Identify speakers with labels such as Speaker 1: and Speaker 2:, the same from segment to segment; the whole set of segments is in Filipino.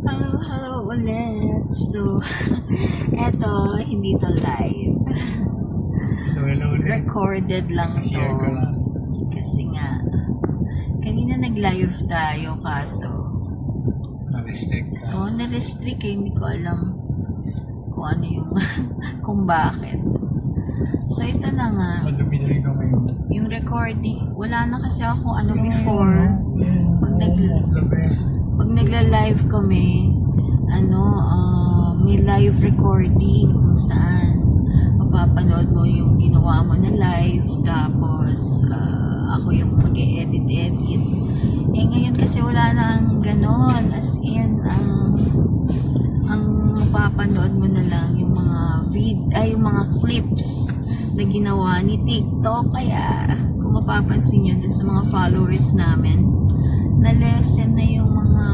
Speaker 1: Hello ulit. So, eto, hindi to live.
Speaker 2: Hello ulit.
Speaker 1: Recorded lang to.
Speaker 2: Share ko lang.
Speaker 1: Kasi nga, kanina nag-live tayo kaso,
Speaker 2: Na-restrict ka.
Speaker 1: na-restrict eh. Hindi ko alam kung ano yung, kung bakit. So, ito na nga.
Speaker 2: Madumi na rin kami.
Speaker 1: Yung recording, wala na kasi ako before. Pag nagla-live kami, may live recording kung saan mapapanood mo yung ginawa mo na live, tapos ako yung mag-edit. Ngayon kasi wala nang ganon, as in, ang mapapanood mo na lang yung mga yung mga clips na ginawa ni TikTok. Kaya kung mapapansin nyo sa mga followers namin, na-lessen na yung mga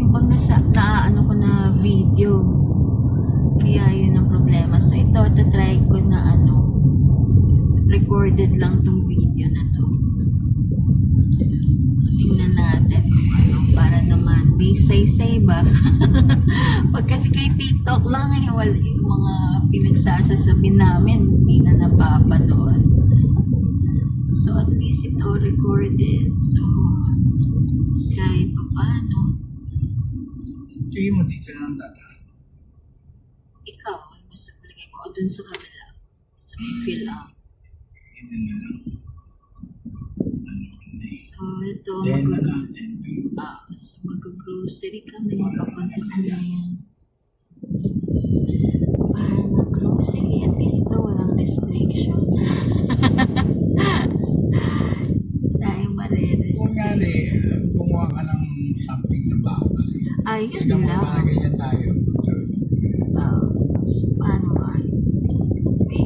Speaker 1: yung bang naaano ko na video. Kaya yun ang problema. So ito, tatry ko na recorded lang tong video na to. So tingnan natin kung para naman may say-say ba. Pag kasi kay TikTok lang wala yung mga pinagsasasabi namin, hindi na napapanood. So at least ito recorded. So kahit pa paano.
Speaker 2: Tingin mo dito na ang dadaan.
Speaker 1: Ikaw, ano sa palagay mo? O dun sa kabila? Sa may fill up?
Speaker 2: Ito na lang.
Speaker 1: So ito,
Speaker 2: Then na natin.
Speaker 1: mag-grocery kami. Papunta na yan. Para mag-grocery. At least ito, walang restriction. Tayo marirestrict.
Speaker 2: Kunyari, gumawa ka ng something na bawal.
Speaker 1: Ayun
Speaker 2: Tignan mo
Speaker 1: lang.
Speaker 2: parang ganyan tayo.
Speaker 1: So, paano nga? May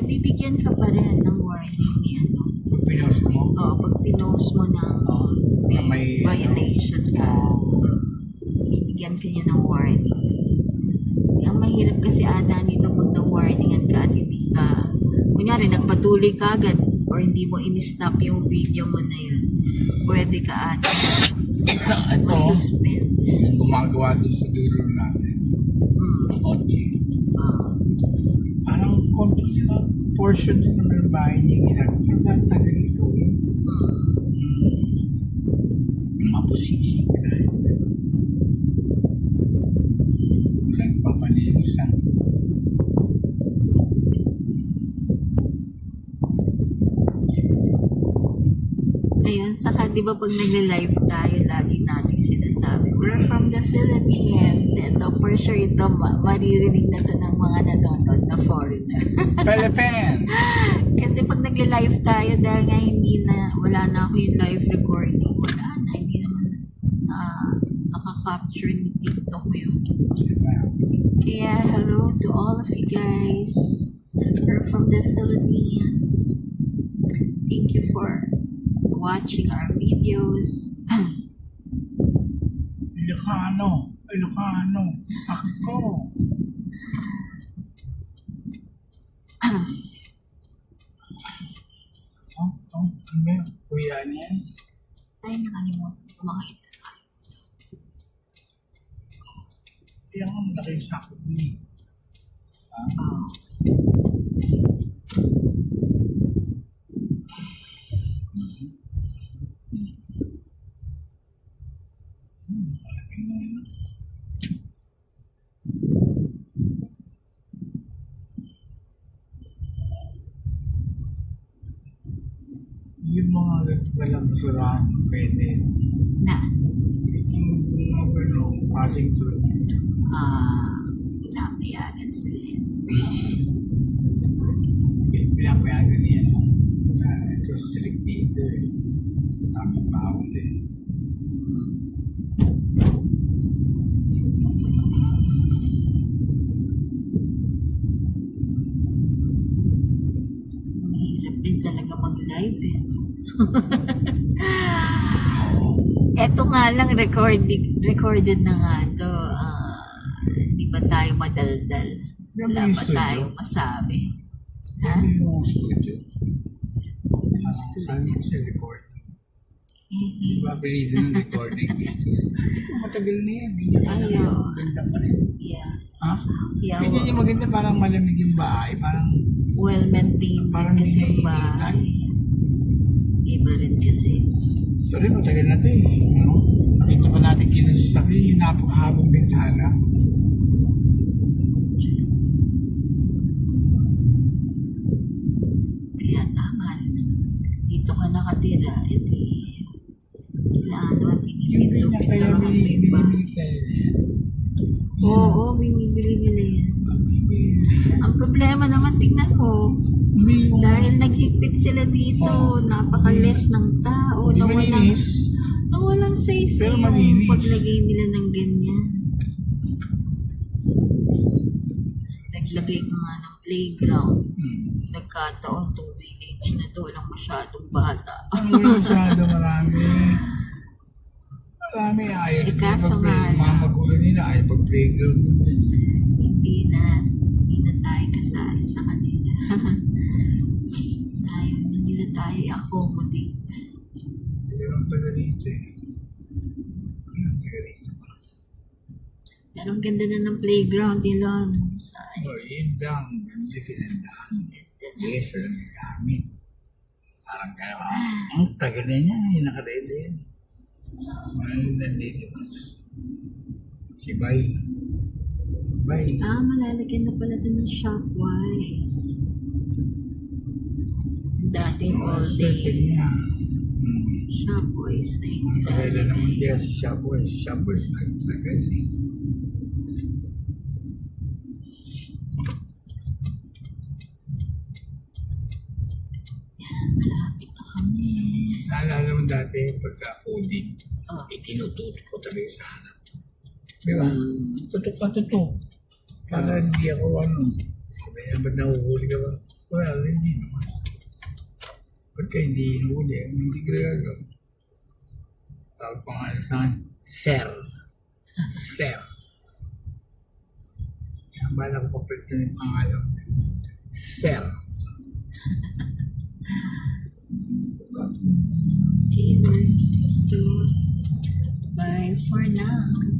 Speaker 1: bibigyan ka pa rin ng warning ni
Speaker 2: Pag pinost mo,
Speaker 1: Oo, pag pinost mo ng may violation ka, bibigyan ka niya ng warning. Ang mahirap kasi ata nito pag na-warningan ka at hindi ka, kunyari nagpatuloy ka agad or hindi mo in-stop yung video mo na yun, pwede ka ata masuspend.
Speaker 2: gumagawa doon sa dulo natin. Kotse. Parang konti sila. Portion din naman ng bahay niya ginagawa. Pero tagal gawin. Mapusisi ko dahil. Walang papalinisan.
Speaker 1: Ayun, saka di ba pag nag-live tayo, lagi natin sinasabi, we're from the Philippines. Ito, for sure, ito, maririnig na to ng mga nanonood na foreigner.
Speaker 2: Philippines!
Speaker 1: Kasi pag nag-live tayo, dahil nga wala na ako yung live recording, wala na, hindi naman nakaka-capture ni TikTok yun. Kaya, hello to all of you guys. We're from the Philippines. Thank you for watching our videos.
Speaker 2: Ilocano! Ako! Kuya niya.
Speaker 1: Ay, nakalimutan. Kumakain na tayo.
Speaker 2: Kaya nga malaki yung sakot niya. Yung mga walang basurahan, pwede.
Speaker 1: Na?
Speaker 2: Yung mga passing through.
Speaker 1: Pinapayagan sila yun. Sa
Speaker 2: Pinapayagan niya. Ito strict dito eh. Tamang bawal eh.
Speaker 1: Mahirap din talaga mag-live eh. Eto nga lang, recorded na nga to. Hindi ba tayo madaldal? Wala pa tayong masabi. Ha?
Speaker 2: Yung studio.
Speaker 1: Studio.
Speaker 2: Saan mo siya recording? Mapilitan ng recording studio. Ito matagal na yan. Hindi niya
Speaker 1: Ay,
Speaker 2: kaya
Speaker 1: oo.
Speaker 2: maganda pa rin.
Speaker 1: Yeah.
Speaker 2: Ha?
Speaker 1: Yeah,
Speaker 2: Hindi niya maganda, parang malamig yung bahay. Parang
Speaker 1: well-maintained
Speaker 2: Parang
Speaker 1: kasi
Speaker 2: hindi
Speaker 1: yung bahay. Iba rin kasi.
Speaker 2: ito rin, matagal na ito eh. Ano? Nakita pa natin kinusakli yung napakahabang bintana.
Speaker 1: Kaya tama rin naman. Dito ka nakatira, edi kailangan naman
Speaker 2: Yung
Speaker 1: pinipinto
Speaker 2: kanya kaya
Speaker 1: ang may bahay.
Speaker 2: binibili kayo yan.
Speaker 1: Oo, binibili nila yan.
Speaker 2: Binibili.
Speaker 1: Ang problema naman, tingnan mo,
Speaker 2: Hindi yung...
Speaker 1: dahil naghigpit sila dito, napaka-less ng tao,
Speaker 2: Hindi malinis.
Speaker 1: nawalang say-say
Speaker 2: Pero
Speaker 1: yung
Speaker 2: malinis.
Speaker 1: paglagay nila ng ganyan. Naglagay ka nga ng playground. Nagkataon tong village na to, walang masyadong bata.
Speaker 2: Wala masyado marami. Marami ayaw.
Speaker 1: Eh, kaso nga
Speaker 2: Mga magulo nila ayaw pag-playground.
Speaker 1: hindi na tayo kasali sa kanila. Ayaw na nila tayo i-accommodate.
Speaker 2: Hindi naman taga rito eh. Walang taga rito.
Speaker 1: Pero ang ganda na ng playground nila. No?
Speaker 2: Oh, yun lang. Ganyan ang daan. Yes, walang gamit. Parang gano'n. Ang tagal na niya. Yung nakarede yan. Mahal nandito. Si Bay. Bay.
Speaker 1: Malalagyan na pala ito ng Shopwise. Dating all
Speaker 2: Certain
Speaker 1: day.
Speaker 2: niya.
Speaker 1: Shopwise na yung
Speaker 2: Kaya naman kaya si Shopwise. Shopwise nagtagal eh.
Speaker 1: Malapit na kami.
Speaker 2: Naalala mo dati pagka-coding,
Speaker 1: Oh.
Speaker 2: tinututok ko talaga sa hanap. Di ba? Tutok pa tutok. Para hindi ako sabi niya, ba't nahuhuli ka ba? Well, hindi naman. Pagka hindi hinuhuli, hindi ka gagawin. Tawag pa nga sa akin, Sir. Sir. Kaya bala ko papalitan yung pangalan. Sir.
Speaker 1: Okay, so bye for now.